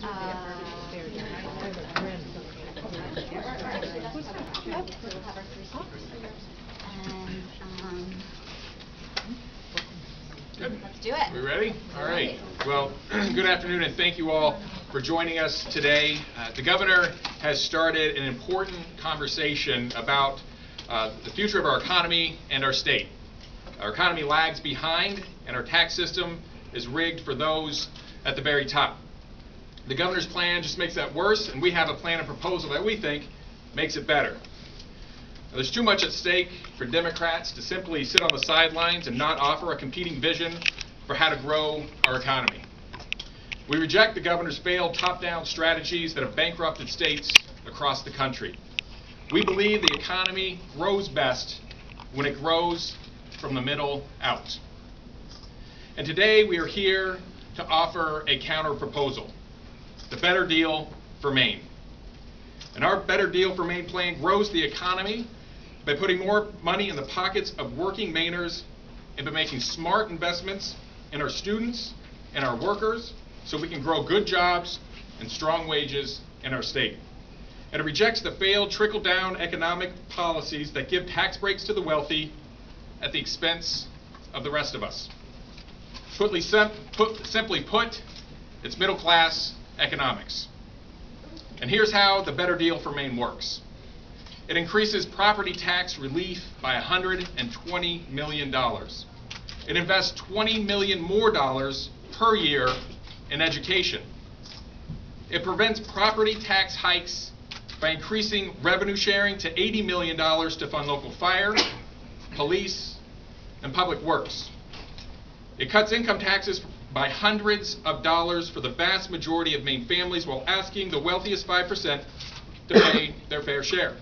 Let's do it. We ready? All right. Well, good afternoon, and thank you all for joining us today. The governor has started an important conversation about the future of our economy and our state. Our economy lags behind, and our tax system is rigged for those at the very top. The governor's plan just makes that worse, and we have a plan and proposal that we think makes it better. Now, there's too much at stake for Democrats to simply sit on the sidelines and not offer a competing vision for how to grow our economy. We reject the governor's failed top-down strategies that have bankrupted states across the country. We believe the economy grows best when it grows from the middle out. And today we are here to offer a counter-proposal, the Better Deal for Maine. And our Better Deal for Maine plan grows the economy by putting more money in the pockets of working Mainers and by making smart investments in our students and our workers so we can grow good jobs and strong wages in our state. And it rejects the failed trickle-down economic policies that give tax breaks to the wealthy at the expense of the rest of us. Simply put, it's middle-class economics. And here's how the Better Deal for Maine works. It increases property tax relief by $120 million. It invests $20 million more per year in education. It prevents property tax hikes by increasing revenue sharing to $80 million to fund local fire, police, and public works. It cuts income taxes by hundreds of dollars for the vast majority of Maine families while asking the wealthiest 5% to pay their fair share.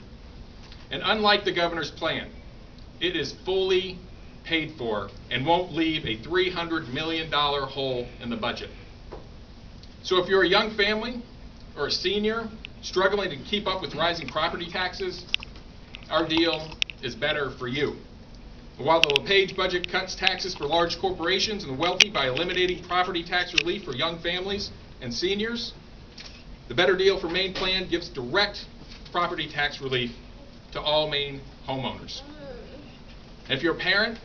And unlike the governor's plan, it is fully paid for and won't leave a $300 million hole in the budget. So if you're a young family or a senior struggling to keep up with rising property taxes, our deal is better for you. While the LePage budget cuts taxes for large corporations and the wealthy by eliminating property tax relief for young families and seniors, the Better Deal for Maine plan gives direct property tax relief to all Maine homeowners. And if you're a parent,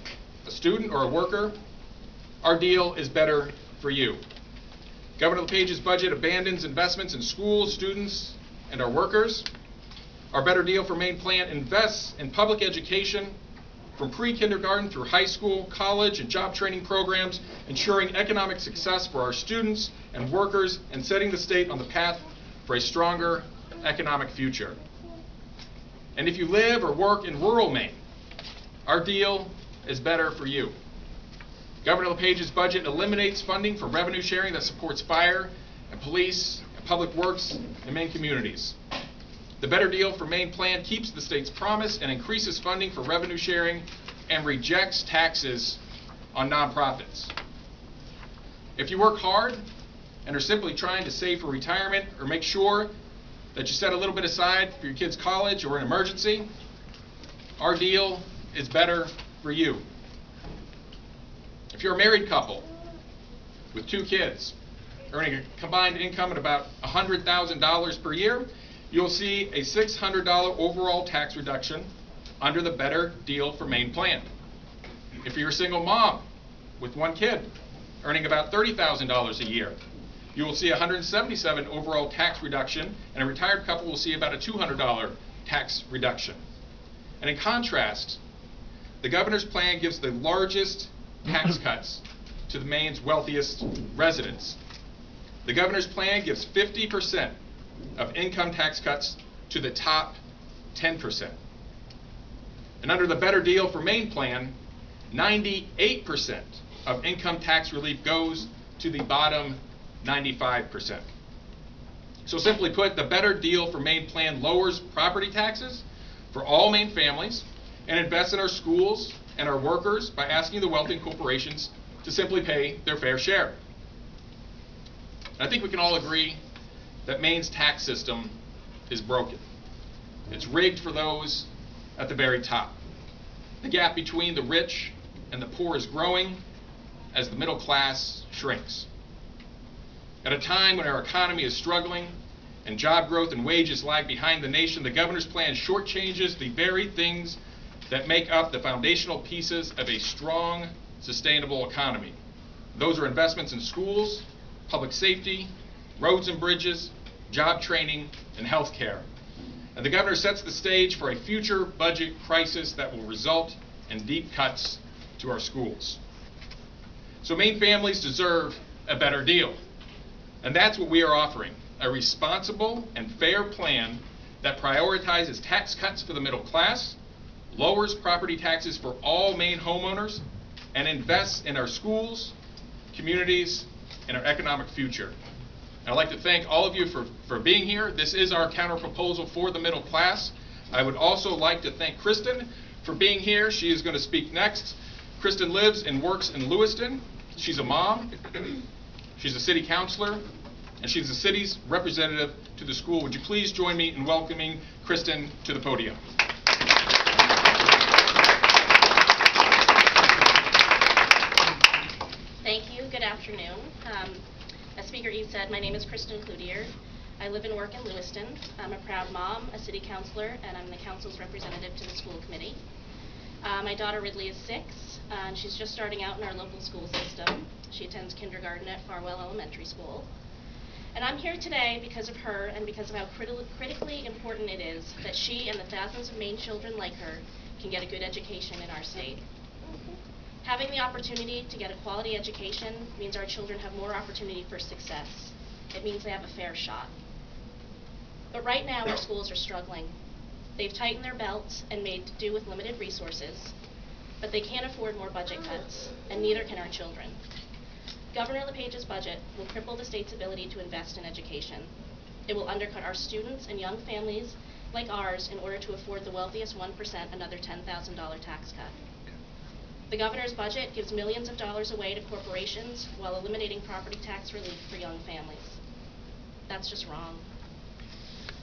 a student, or a worker, our deal is better for you. Governor LePage's budget abandons investments in schools, students, and our workers. Our Better Deal for Maine plan invests in public education from pre-kindergarten through high school, college, and job training programs, ensuring economic success for our students and workers and setting the state on the path for a stronger economic future. And if you live or work in rural Maine, our deal is better for you. Governor LePage's budget eliminates funding for revenue sharing that supports fire and police and public works in Maine communities. The Better Deal for Maine plan keeps the state's promise and increases funding for revenue sharing and rejects taxes on nonprofits. If you work hard and are simply trying to save for retirement or make sure that you set a little bit aside for your kids' college or an emergency, our deal is better for you. If you're a married couple with 2 kids earning a combined income at about $100,000 per year, you'll see a $600 overall tax reduction under the Better Deal for Maine plan. If you're a single mom with 1 kid earning about $30,000 a year, you will see a $177 overall tax reduction, and a retired couple will see about a $200 tax reduction. And in contrast, the governor's plan gives the largest tax cuts to the Maine's wealthiest residents. The governor's plan gives 50% of income tax cuts to the top 10%. And under the Better Deal for Maine plan, 98% of income tax relief goes to the bottom 95%. So simply put, the Better Deal for Maine plan lowers property taxes for all Maine families and invests in our schools and our workers by asking the wealthy and corporations to simply pay their fair share. And I think we can all agree that Maine's tax system is broken. It's rigged for those at the very top. The gap between the rich and the poor is growing as the middle class shrinks. At a time when our economy is struggling and job growth and wages lag behind the nation, the governor's plan shortchanges the very things that make up the foundational pieces of a strong, sustainable economy. Those are investments in schools, public safety, roads and bridges, job training, and health care. And the governor sets the stage for a future budget crisis that will result in deep cuts to our schools. So Maine families deserve a better deal. And that's what we are offering, a responsible and fair plan that prioritizes tax cuts for the middle class, lowers property taxes for all Maine homeowners, and invests in our schools, communities, and our economic future. And I'd like to thank all of you for being here. This is our counter proposal for the middle class. I would also like to thank Kristen for being here. She is going to speak next. Kristen lives and works in Lewiston. She's a mom. She's a city councilor, and she's the city's representative to the school. Would you please join me in welcoming Kristen to the podium? Thank you. Good afternoon. As Speaker Eve said, my name is Kristen Cloutier. I live and work in Lewiston. I'm a proud mom, a city councilor, and I'm the council's representative to the school committee. My daughter Ridley is 6, and she's just starting out in our local school system. She attends kindergarten at Farwell Elementary School. And I'm here today because of her and because of how critically important it is that she and the thousands of Maine children like her can get a good education in our state. Having the opportunity to get a quality education means our children have more opportunity for success. It means they have a fair shot. But right now our schools are struggling. They've tightened their belts and made do with limited resources, but they can't afford more budget cuts, and neither can our children. Governor LePage's budget will cripple the state's ability to invest in education. It will undercut our students and young families like ours in order to afford the wealthiest 1% another $10,000 tax cut. The governor's budget gives millions of dollars away to corporations while eliminating property tax relief for young families. That's just wrong.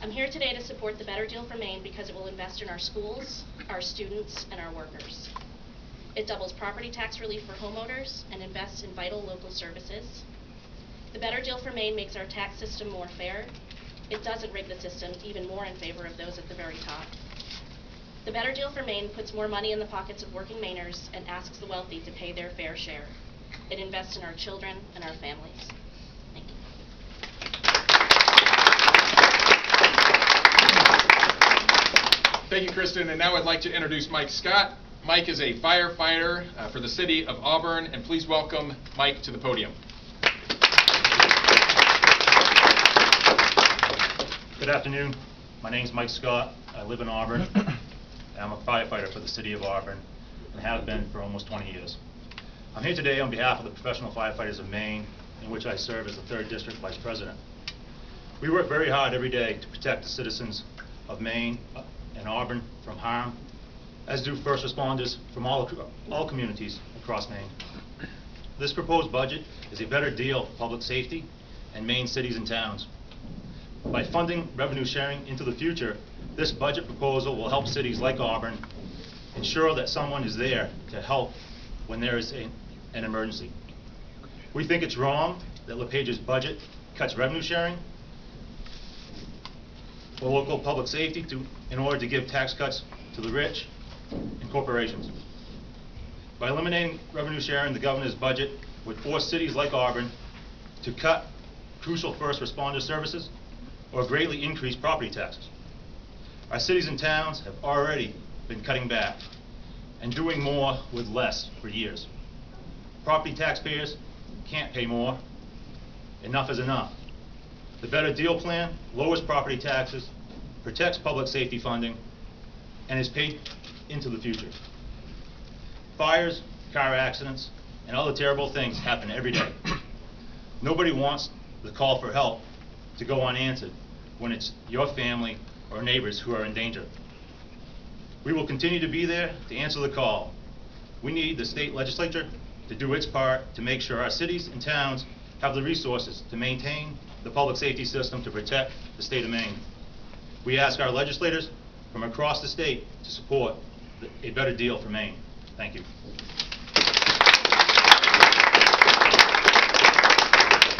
I'm here today to support the Better Deal for Maine because it will invest in our schools, our students, and our workers. It doubles property tax relief for homeowners and invests in vital local services. The Better Deal for Maine makes our tax system more fair. It doesn't rig the system even more in favor of those at the very top. The Better Deal for Maine puts more money in the pockets of working Mainers and asks the wealthy to pay their fair share. It invests in our children and our families. Thank you. Thank you, Kristen. And now I'd like to introduce Mike Scott. Mike is a firefighter for the city of Auburn, and please welcome Mike to the podium. Good afternoon. My name is Mike Scott. I live in Auburn. And I'm a firefighter for the city of Auburn and have been for almost 20 years. I'm here today on behalf of the Professional Firefighters of Maine, in which I serve as the 3rd District Vice President. We work very hard every day to protect the citizens of Maine and Auburn from harm, as do first responders from all communities across Maine. This proposed budget is a better deal for public safety and Maine cities and towns. By funding revenue sharing into the future, this budget proposal will help cities like Auburn ensure that someone is there to help when there is an emergency. We think it's wrong that LePage's budget cuts revenue sharing for local public safety in order to give tax cuts to the rich and corporations. By eliminating revenue sharing, the governor's budget would force cities like Auburn to cut crucial first responder services or greatly increase property taxes. Our cities and towns have already been cutting back and doing more with less for years. Property taxpayers can't pay more. Enough is enough. The Better Deal plan lowers property taxes, protects public safety funding, and is paid into the future. Fires, car accidents, and other terrible things happen every day. Nobody wants the call for help to go unanswered when it's your family or neighbors who are in danger. We will continue to be there to answer the call. We need the state legislature to do its part to make sure our cities and towns have the resources to maintain the public safety system to protect the state of Maine. We ask our legislators from across the state to support a better deal for Maine. Thank you.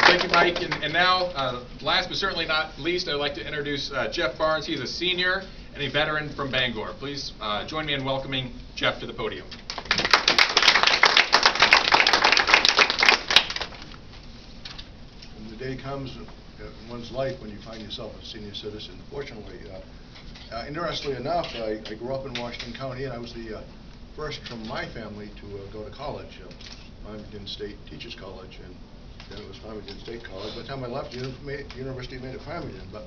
Thank you, Mike. And now, last but certainly not least, I'd like to introduce Jeff Barnes. He's a senior and a veteran from Bangor. Please join me in welcoming Jeff to the podium. When the day comes in one's life when you find yourself a senior citizen, fortunately, interestingly enough, I grew up in Washington County, and I was the first from my family to go to college, Farmington State Teachers College, and then it was Farmington State College. By the time I left, University made it Farmington. But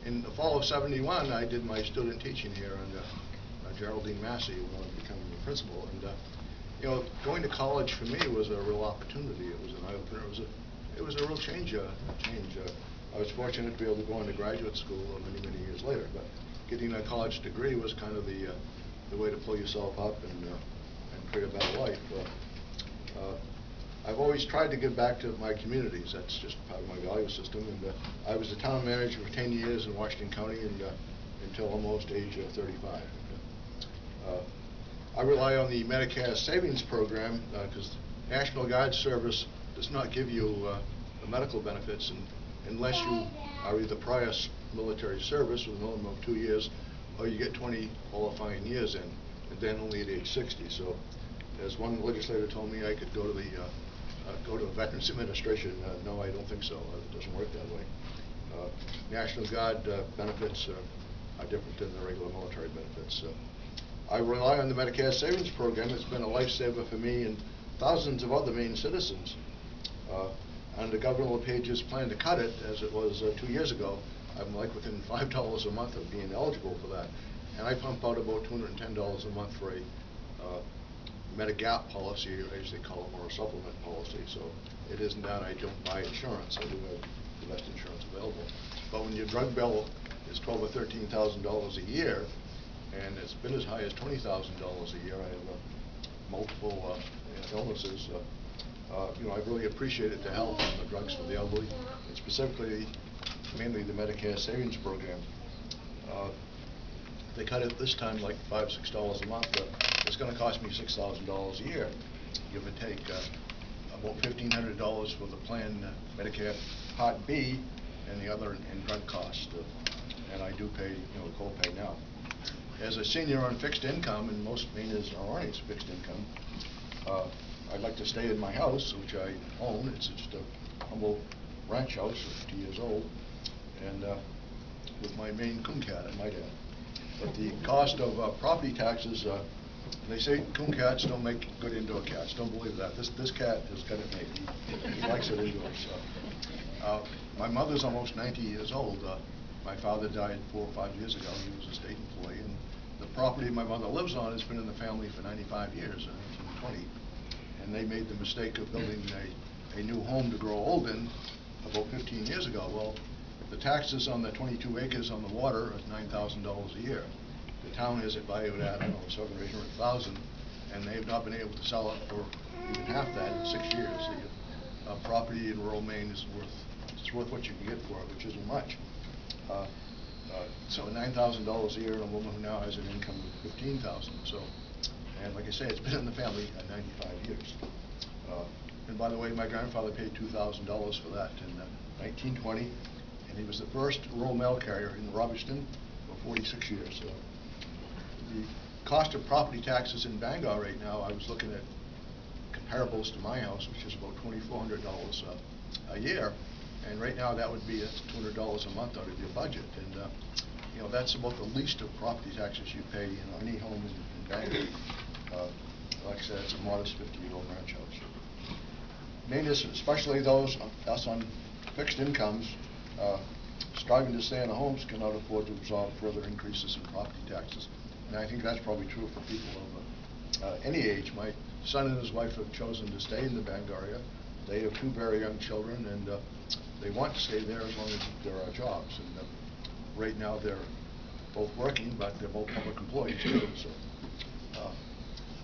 in the fall of '71, I did my student teaching here under Geraldine Massey, who wanted to become the principal. And going to college for me was a real opportunity. It was an eye-opener. It was a real change. I was fortunate to be able to go into graduate school many years later. But getting a college degree was kind of the way to pull yourself up and create a better life. I've always tried to give back to my communities. That's just part of my value system. And I was the town manager for 10 years in Washington County and until almost age 35. I rely on the Medicare Savings Program because National Guard service does not give you the medical benefits unless you are either prior military service with a minimum of 2 years, or you get 20 qualifying years in, and then only at age 60. So, as one legislator told me, I could go to the Veterans Administration. No, I don't think so. It doesn't work that way. National Guard benefits are different than the regular military benefits. I rely on the Medicare Savings Program. It's been a lifesaver for me and thousands of other Maine citizens. Under Governor LePage's plan to cut it, as it was 2 years ago, I'm like within $5 a month of being eligible for that. And I pump out about $210 a month for a Medigap policy, or as they call it, or a supplement policy. So it isn't that I don't buy insurance. I do have the best insurance available. But when your drug bill is $12,000 or $13,000 a year, and it's been as high as $20,000 a year, I have multiple illnesses. I've really appreciated the help on the drugs for the elderly, and specifically, mainly the Medicare Savings Program. They cut it this time like $5 or $6 a month, but it's going to cost me $6,000 a year, give or take. About $1,500 for the plan Medicare Part B, and the other in drug cost. And I do pay, co-pay now. As a senior on fixed income, and most Mainers are earning fixed income, I'd like to stay in my house, which I own. It's just a humble ranch house, 50 years old, and with my Maine coon cat, I might add. But the cost of property taxes, they say coon cats don't make good indoor cats. Don't believe that. This cat has got it made. He likes it indoors. My mother's almost 90 years old. My father died 4 or 5 years ago. He was a state employee, and the property my mother lives on has been in the family for 95 years, 1920. And they made the mistake of building a new home to grow old in about 15 years ago. Well, the taxes on the 22 acres on the water is $9,000 a year. The town has it valued at, I don't know, $700,000 or $800,000, and they've not been able to sell it for even half that in 6 years. The property in rural Maine is worth what you can get for it, which isn't much. So $9,000 a year, and a woman who now has an income of $15,000. So, and like I say, it's been in the family 95 years. And by the way, my grandfather paid $2,000 for that in 1920. And he was the first rural mail carrier in Robertson for 46 years. The cost of property taxes in Bangor right now, I was looking at comparables to my house, which is about $2,400 a year. And right now that would be $200 a month out of your budget. And that's about the least of property taxes you pay in any home in Bangor. Like I said, it's a modest 50-year-old ranch house. Mainers, especially those us on fixed incomes, striving to stay in a homes, cannot afford to absorb further increases in property taxes. And I think that's probably true for people of any age. My son and his wife have chosen to stay in the Bangor area. They have 2 very young children, and they want to stay there as long as there are jobs. And right now they're both working, but they're both public employees too. So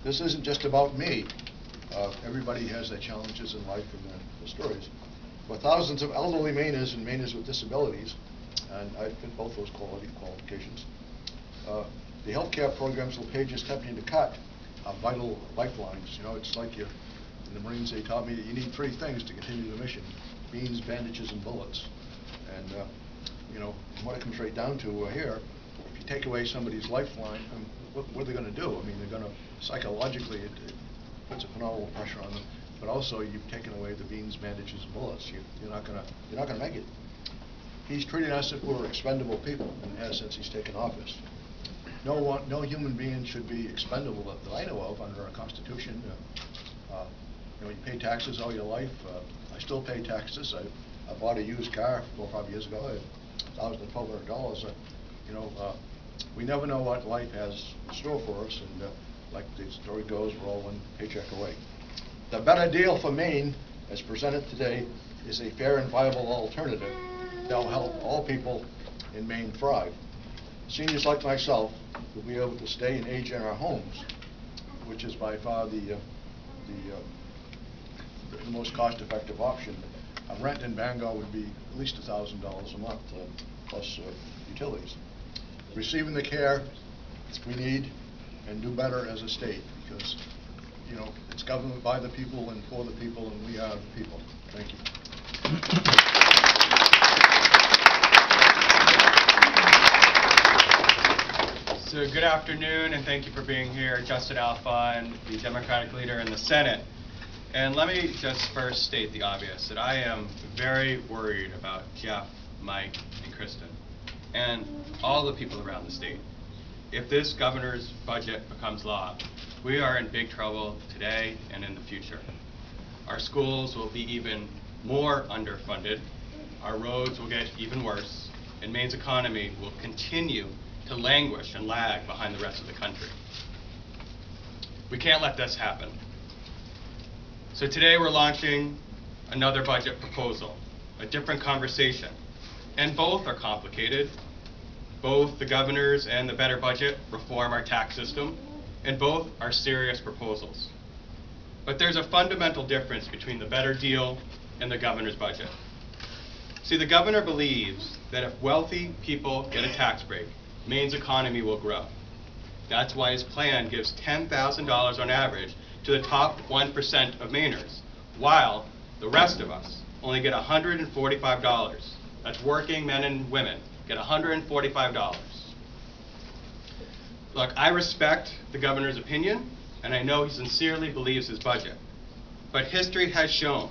this isn't just about me. Everybody has their challenges in life and their stories. For thousands of elderly Mainers and Mainers with disabilities, and I fit both those qualifications, the health care programs LePage is attempting to cut are vital lifelines. It's like in the Marines, they taught me that you need 3 things to continue the mission: beans, bandages, and bullets. And, you know, what it comes right down to here, if you take away somebody's lifeline, what are they going to do? I mean, they're going to, psychologically, it puts a phenomenal pressure on them. But also, you've taken away the beans, bandages, and bullets. You're not going to make it. He's treating us as if we're expendable people, and has since he's taken office. No human being should be expendable that I know of under our Constitution. You know, you pay taxes all your life. I still pay taxes. I bought a used car 4 or 5 years ago. $1,200. You know, we never know what life has in store for us, and like the story goes, we're all one paycheck away. The better deal for Maine, as presented today, is a fair and viable alternative that will help all people in Maine thrive. Seniors like myself will be able to stay and age in our homes, which is by far the most cost-effective option. A rent in Bangor would be at least $1,000 a month, plus utilities. Receiving the care we need and do better as a state, because, you know, it's government by the people and for the people, and we are the people. Thank you. So good afternoon, and thank you for being here. Justin Alfond, the Democratic leader in the Senate. And let me just first state the obvious, that I am very worried about Jeff, Mike, and Kristen, and all the people around the state. If this governor's budget becomes law, we are in big trouble today and in the future. Our schools will be even more underfunded, our roads will get even worse, and Maine's economy will continue to languish and lag behind the rest of the country. We can't let this happen. So today we're launching another budget proposal, a different conversation. And both are complicated. Both the governor's and the better budget reform our tax system, and both are serious proposals. But there's a fundamental difference between the better deal and the governor's budget. See, the governor believes that if wealthy people get a tax break, Maine's economy will grow. That's why his plan gives $10,000 on average to the top 1% of Mainers, while the rest of us only get $145. That's working men and women get $145. Look, I respect the governor's opinion, and I know he sincerely believes his budget. But history has shown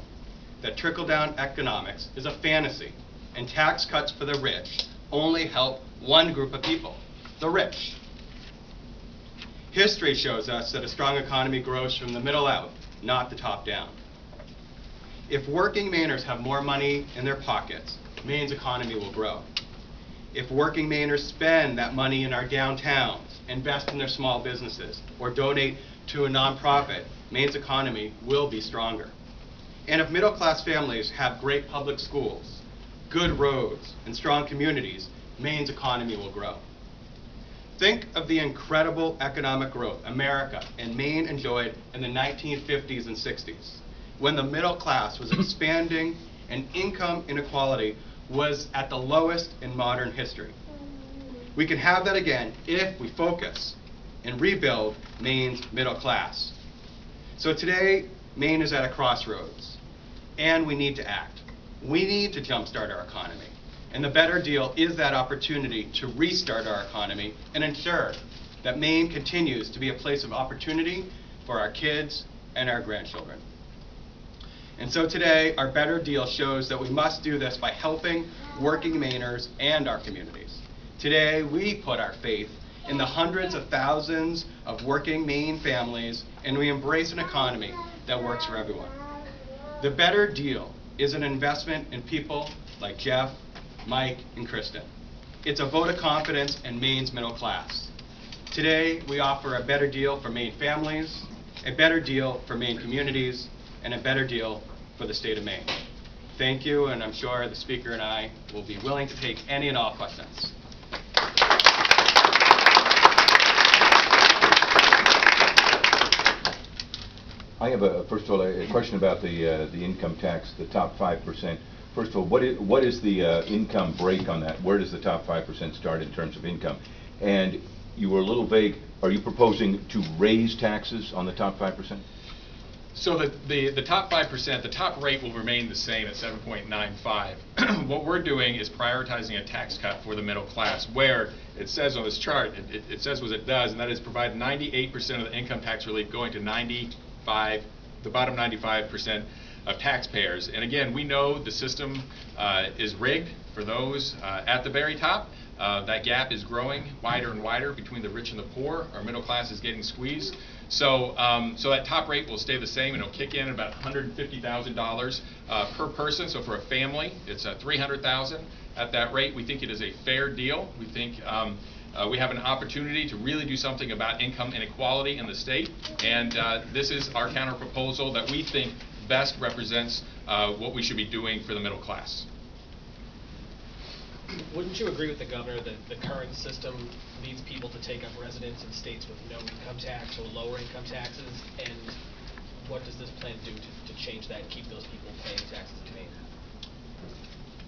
that trickle-down economics is a fantasy, and tax cuts for the rich only help one group of people, the rich. History shows us that a strong economy grows from the middle out, not the top down. If working Mainers have more money in their pockets, Maine's economy will grow. If working Mainers spend that money in our downtowns, invest in their small businesses, or donate to a nonprofit, Maine's economy will be stronger. And if middle-class families have great public schools, good roads, and strong communities, Maine's economy will grow. Think of the incredible economic growth America and Maine enjoyed in the 1950s and 60s, when the middle class was expanding and income inequality was at the lowest in modern history. We can have that again if we focus and rebuild Maine's middle class. So today, Maine is at a crossroads, and we need to act. We need to jumpstart our economy. And the better deal is that opportunity to restart our economy and ensure that Maine continues to be a place of opportunity for our kids and our grandchildren. And so today, our better deal shows that we must do this by helping working Mainers and our communities. Today, we put our faith in the hundreds of thousands of working Maine families, and we embrace an economy that works for everyone. The better deal is an investment in people like Jeff, Mike, and Kristen. It's a vote of confidence in Maine's middle class. Today, we offer a better deal for Maine families, a better deal for Maine communities, and a better deal for the state of Maine. Thank you, and I'm sure the Speaker and I will be willing to take any and all questions. I have first of all, a question about the income tax, the top 5%. First of all, what is the income break on that? Where does the top 5% start in terms of income? And you were a little vague. Are you proposing to raise taxes on the top 5%? So the top 5%, the top rate will remain the same at 7.95. What we're doing is prioritizing a tax cut for the middle class, where it says on this chart, it says what it does, and that is provide 98% of the income tax relief going to the bottom 95% of taxpayers. And again, we know the system is rigged for those at the very top. That gap is growing wider and wider between the rich and the poor. Our middle class is getting squeezed. So that top rate will stay the same, and it'll kick in at about $150,000 per person. So for a family, it's $300,000 at that rate. We think it is a fair deal. We think we have an opportunity to really do something about income inequality in the state, and this is our counter proposal that we think best represents what we should be doing for the middle class. Wouldn't you agree with the governor that the current system leads people to take up residence in states with no income tax or lower income taxes? And what does this plan do to change that and keep those people paying taxes in Maine?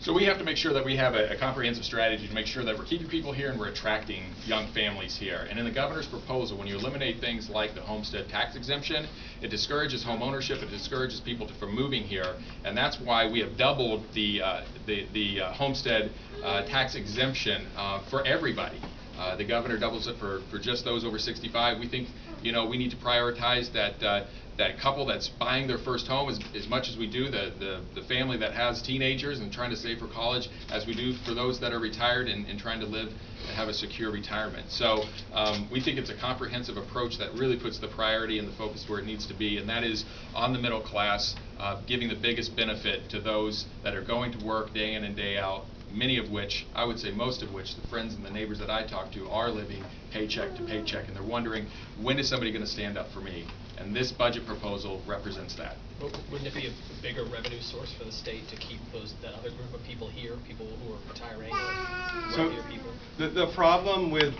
So we have to make sure that we have a comprehensive strategy to make sure that we're keeping people here and we're attracting young families here. And in the governor's proposal, when you eliminate things like the homestead tax exemption, it discourages home ownership, it discourages people from moving here, and that's why we have doubled the homestead tax exemption for everybody. The governor doubles it for just those over 65. We think, we need to prioritize that couple that's buying their first home as much as we do the family that has teenagers and trying to save for college, as we do for those that are retired and trying to live and have a secure retirement. So we think it's a comprehensive approach that really puts the priority and the focus where it needs to be, and that is on the middle class, giving the biggest benefit to those that are going to work day in and day out, many of which, I would say most of which, the friends and the neighbors that I talk to are living paycheck to paycheck, and they're wondering, when is somebody going to stand up for me? And this budget proposal represents that. But wouldn't it be a bigger revenue source for the state to keep that other group of people here, people who are retiring or wealthier people? The problem with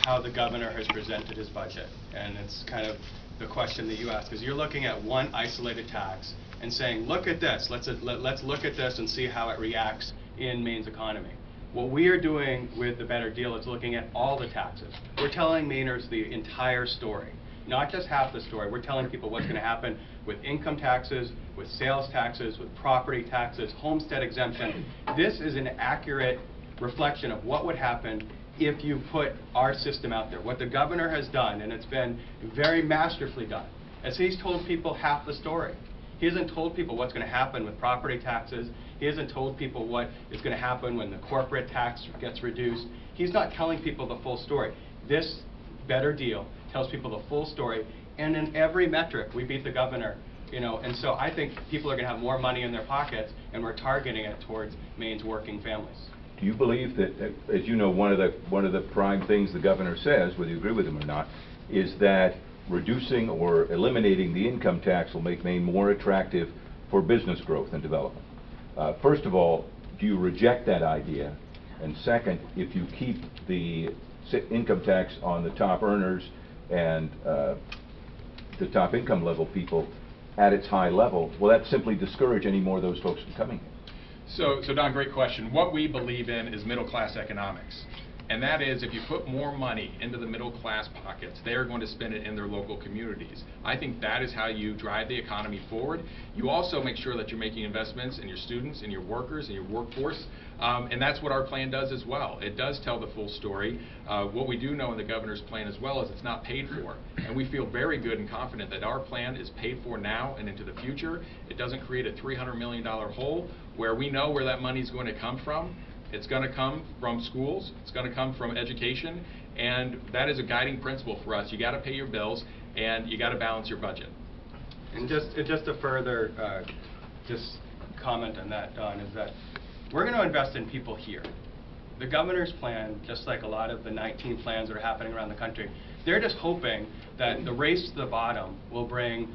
how the governor has presented his budget, and it's kind of the question that you ask, is you're looking at one isolated tax and saying, look at this, let's look at this and see how it reacts in Maine's economy. What we are doing with the Better Deal is looking at all the taxes. We're telling Mainers the entire story, not just half the story. We're telling people what's going to happen with income taxes, with sales taxes, with property taxes, homestead exemption. This is an accurate reflection of what would happen if you put our system out there. What the governor has done, and it's been very masterfully done, is he's told people half the story. He hasn't told people what's going to happen with property taxes. He hasn't told people what is going to happen when the corporate tax gets reduced. He's not telling people the full story. This Better Deal tells people the full story, and in every metric we beat the governor. And so I think people are going to have more money in their pockets, and we're targeting it towards Maine's working families. Do you believe that, as you know, one of the prime things the governor says, whether you agree with him or not, is that reducing or eliminating the income tax will make Maine more attractive for business growth and development? First of all, do you reject that idea? And second, if you keep the income tax on the top earners and the top income level people at its high level, will that simply discourage any more of those folks from coming here? So Don, great question. What we believe in is middle class economics. And that is, if you put more money into the middle class pockets, they're going to spend it in their local communities. I think that is how you drive the economy forward. You also make sure that you're making investments in your students, in your workers, in your workforce. And that's what our plan does as well. It does tell the full story. What we do know in the governor's plan as well is it's not paid for. And we feel very good and confident that our plan is paid for now and into the future. It doesn't create a $300 million hole where we know where that money is going to come from. It's going to come from schools, it's going to come from education, and that is a guiding principle for us. You got to pay your bills, and you got to balance your budget. And just a further just comment on that, Don, is that we're going to invest in people here. The governor's plan, just like a lot of the 19 plans that are happening around the country, they're just hoping that the race to the bottom will bring